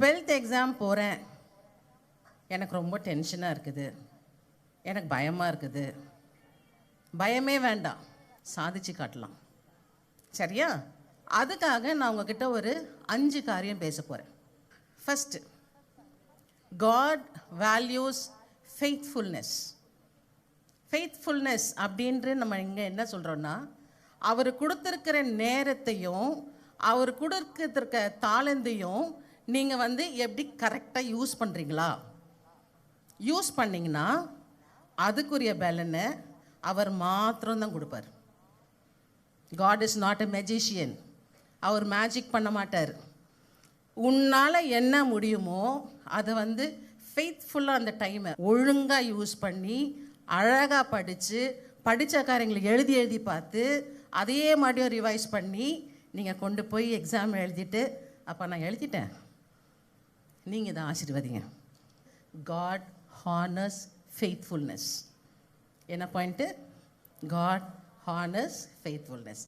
12th exam போகிறேன், எனக்கு ரொம்ப டென்ஷனாக இருக்குது, எனக்கு பயமாக இருக்குது. பயமே வேண்டாம், சாதிச்சு காட்டலாம். சரியா? அதுக்காக நான் உங்ககிட்ட ஒரு 5 காரியம் பேச போகிறேன். First, God values faithfulness. Faithfulness அப்படின்ற நம்ம இங்கே என்ன சொல்கிறோன்னா, அவர் கொடுத்துருக்கிற நேரத்தையும் அவர் கொடுத்துருக்க தாளந்தையும் நீங்கள் எப்படி கரெக்டாக யூஸ் பண்ணுறீங்களா? யூஸ் பண்ணிங்கன்னா அதுக்குரிய பலனை அவர் மாத்திரம்தான் கொடுப்பார். God is not a magician. அவர் மேஜிக் பண்ண மாட்டார். உன்னால் என்ன முடியுமோ அதை ஃபெய்த்ஃபுல்லாக அந்த டைமை ஒழுங்காக யூஸ் பண்ணி அழகாக படித்த காரியங்களை எழுதி பார்த்து அதையே மறுபடியும் ரிவைஸ் பண்ணி நீங்கள் கொண்டு போய் எக்ஸாம் எழுதிட்டு, அப்போ நான் எழுதிட்டேன், நீங்கள் தான் ஆசீர்வதிங்க. God honours faithfulness. என்ன பாயிண்ட்டு? God honours faithfulness.